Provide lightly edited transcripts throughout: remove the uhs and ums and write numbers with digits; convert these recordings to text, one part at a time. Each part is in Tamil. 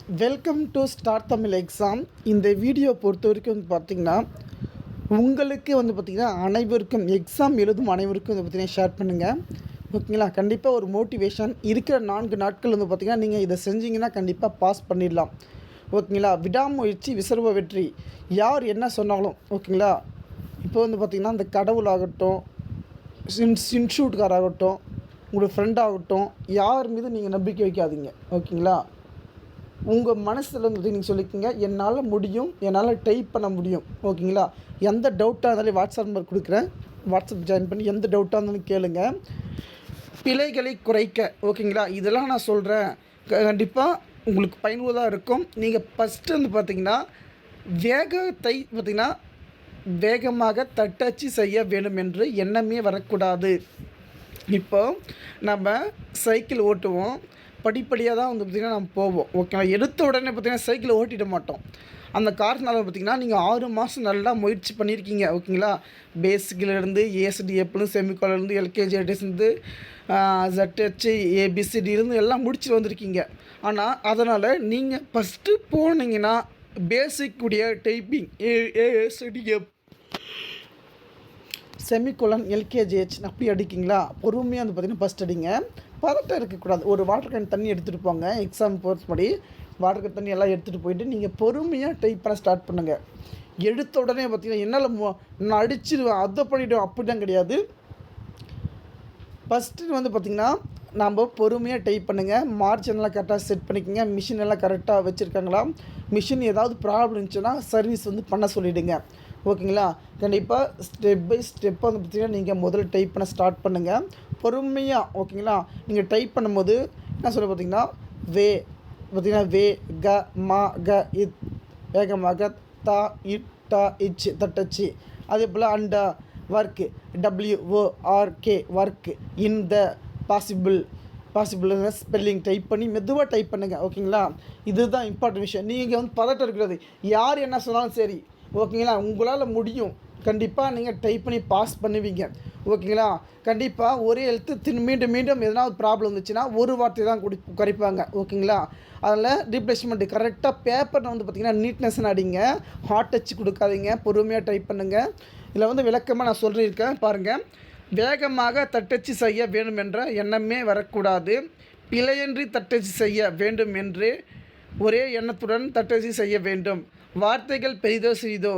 Welcome to start Tamil exam. இந்த வீடியோ பொறுத்த வரைக்கும் பார்த்திங்கன்னா உங்களுக்கு பார்த்திங்கன்னா அனைவருக்கும் எக்ஸாம் எழுதும் அனைவருக்கும் பார்த்திங்கன்னா ஷேர் பண்ணுங்கள். ஓகேங்களா? கண்டிப்பாக ஒரு மோட்டிவேஷன் இருக்கிற 4 நாட்கள் பார்த்திங்கன்னா நீங்கள் இதை செஞ்சிங்கன்னா கண்டிப்பாக பாஸ் பண்ணிடலாம். ஓகேங்களா? விடாமுயற்சி விசர்வ வெற்றி. யார் என்ன சொன்னாலும் ஓகேங்களா? இப்போ பார்த்திங்கன்னா இந்த கடவுளாகட்டும், இன்ஸ்டியூட்காராகட்டும், உங்களோட ஃப்ரெண்டாகட்டும், யார் மீது நீங்கள் நம்பிக்கை வைக்காதீங்க. ஓகேங்களா? உங்கள் மனசில் நீங்கள் சொல்லிக்கோங்க, என்னால் முடியும், என்னால் டைப் பண்ண முடியும். ஓகேங்களா? எந்த டவுட்டாக இருந்தாலும் வாட்ஸ்அப் நம்பர் கொடுக்குறேன், வாட்ஸ்அப் ஜாயின் பண்ணி எந்த டவுட்டாக இருந்தாலும் கேளுங்க. பிழைகளை குறைக்க. ஓகேங்களா? இதெல்லாம் நான் சொல்கிறேன், கண்டிப்பாக உங்களுக்கு பயனுள்ளதாக இருக்கும். நீங்கள் ஃபஸ்ட்டு பார்த்திங்கன்னா வேகத்தை பார்த்திங்கன்னா வேகமாக தட்டச்சு செய்ய வேண்டும் என்று எண்ணமே வரக்கூடாது. இப்போ நம்ம சைக்கிள் ஓட்டுவோம், படிப்படியாக தான் பார்த்திங்கன்னா நம்ம போவோம். ஓகேங்களா? எடுத்த உடனே பார்த்திங்கன்னா சைக்கிளை ஓட்டிட மாட்டோம். அந்த காரணத்தினால பார்த்திங்கன்னா நீங்கள் 6 மாதம் நல்லா முயற்சி பண்ணியிருக்கீங்க. ஓகேங்களா? பேசிக்கிலேருந்து ஏஎஸ்டிஎஃப்லேருந்து செமிகாலேருந்து எல்கேஜிலேருந்து ZH ABCDலேருந்து எல்லாம் முடிச்சுட்டு வந்திருக்கீங்க. ஆனால் அதனால் நீங்கள் ஃபஸ்ட்டு போனீங்கன்னா பேசிக் உடைய டைப்பிங் ASDF செமிகோலன் LKGH அப்படி அடிக்கிங்களா, பொறுமையாக பார்த்திங்கன்னா ஃபஸ்ட் அடிங்க. பதட்டம் இருக்கக்கூடாது. ஒரு வாட்டர் கேன் தண்ணி எடுத்துகிட்டு போங்க. எக்ஸாம் போகிறதுபடி வாட்டர் கேன் தண்ணி எல்லாம் எடுத்துகிட்டு போயிட்டு நீங்கள் பொறுமையாக டைப் பண்ண ஸ்டார்ட் பண்ணுங்கள். எடுத்த உடனே பார்த்திங்கன்னா என்னால் நான் அடிச்சிடுவேன், அதை பண்ணிவிடுவேன், அப்படிலாம் கிடையாது. ஃபஸ்ட்டு பார்த்திங்கன்னா நம்ம பொறுமையாக டைப் பண்ணுங்கள். மார்ஜின் எல்லாம் கரெக்டாக செட் பண்ணிக்கோங்க. மிஷின் எல்லாம் கரெக்டாக வச்சுருக்காங்களா, மிஷின் ஏதாவது ப்ராப்ளம் இருந்துச்சுன்னா சர்வீஸ் பண்ண சொல்லிவிடுங்க. ஓகேங்களா? கண்டிப்பாக ஸ்டெப் பை ஸ்டெப்பாக பார்த்திங்கன்னா நீங்கள் முதல்ல டைப் பண்ண ஸ்டார்ட் பண்ணுங்கள் பொறுமையாக. ஓகேங்களா? நீங்கள் டைப் பண்ணும்போது என்ன சொல்ல பார்த்திங்கன்னா பார்த்திங்கன்னா வே க மா க இத் வேகமாக தா இட் டா இச் தட்டச்சு. அதே போல் அண்டா ஒர்க்கு WORK ஒர்க்கு இந்த பாசிபிள் ஸ்பெல்லிங் டைப் பண்ணி மெதுவாக டைப் பண்ணுங்கள். ஓகேங்களா? இதுதான் இம்பார்ட்டன்ட் விஷயம். நீங்கள் பதட்டம் இருக்கிறது, யார் என்ன சொன்னாலும் சரி. ஓகேங்களா? உங்களால் முடியும். கண்டிப்பாக நீங்கள் டைப் பண்ணி பாஸ் பண்ணுவீங்க. ஓகேங்களா? கண்டிப்பாக ஒரே எழுத்து மீண்டும் எதனா ஒரு ப்ராப்ளம் வந்துச்சுன்னா ஒரு வார்த்தை தான் குறைப்பாங்க. ஓகேங்களா? அதில் ரீப்ளேஸ்மெண்ட் கரெக்டாக பேப்பர் பார்த்திங்கன்னா நீட்னஸ்ன்னு அடிங்க, ஹார்ட் டச் கொடுக்காதீங்க, பொறுமையாக டைப் பண்ணுங்கள். இதில் விளக்கமாக நான் சொல்லியிருக்கேன் பாருங்கள். வேகமாக தட்டச்சு செய்ய வேண்டும் என்ற எண்ணமே வரக்கூடாது. பிழையின்றி தட்டச்சு செய்ய வேண்டும் என்று ஒரே எண்ணத்துடன் தட்டச்சு செய்ய வேண்டும். வார்த்தைகள் பெரிதோ சிறிதோ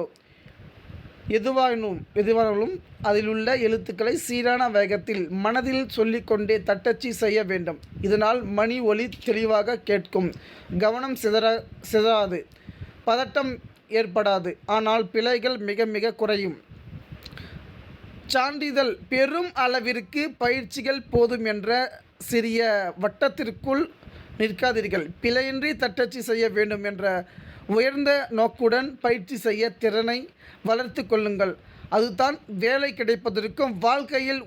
எதுவானாலும் அதில் உள்ள எழுத்துக்களை சீரான வேகத்தில் மனதில் சொல்லிக்கொண்டே தட்டச்சு செய்ய வேண்டும். இதனால் மணி ஒலி தெளிவாக கேட்கும், கவனம் சிதறாது, பதட்டம் ஏற்படாது, ஆனால் பிழைகள் மிக மிக குறையும். சான்றிதழ். பெரும் அளவிற்கு பயிற்சிகள் போதும் என்ற சிறிய வட்டத்திற்குள் நிற்காதீர்கள். பிழையின்றி தட்டச்சு செய்ய வேண்டும் என்ற உயர்ந்த நோக்குடன் பயிற்சி செய்ய திறனை வளர்த்து கொள்ளுங்கள். அதுதான் வேலை கிடைப்பதற்கும் வாழ்க்கையில்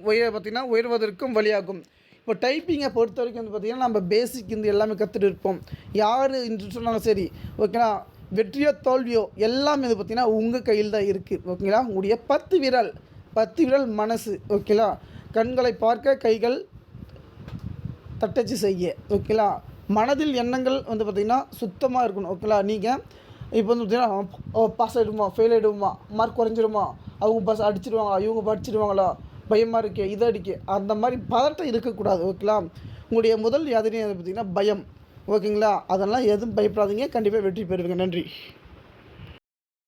உயர்வதற்கும் வழியாகும். இப்போ டைப்பிங்கை பொறுத்த வரைக்கும் பார்த்திங்கன்னா நம்ம பேசிக் எல்லாமே கற்றுட்டு இருப்போம். யார் என்று சொன்னாலும் சரி. ஓகேங்களா? வெற்றியோ தோல்வியோ எல்லாமே பார்த்திங்கன்னா உங்கள் கையில் தான் இருக்குது. ஓகேங்களா? உங்களுடைய 10 விரல் மனசு. ஓகேங்களா? கண்களை பார்க்க, கைகள் தட்டச்சு செய்ய. ஓகேங்களா? மனதில் எண்ணங்கள் பார்த்திங்கன்னா சுத்தமாக இருக்கணும். ஓகேங்களா? நீங்கள் இப்போ பார்த்திங்கன்னா பாஸ் ஆகிடுமா, ஃபெயில் ஆகிடுமா, மார்க் குறைஞ்சிடுமா, அவங்க பாஸ் அடிச்சிடுவாங்க, இவங்க படிச்சிடுவாங்களா, பயமாக இருக்கே, இதை அடிக்க, அந்த மாதிரி பதட்டம் இருக்கக்கூடாது. ஓகேங்களா? உங்களுடைய முதல் யாதினே பார்த்திங்கன்னா பயம். ஓகேங்களா? அதெல்லாம் எதுவும் பயப்படாதீங்க, கண்டிப்பாக வெற்றி பெறுவீங்க. நன்றி.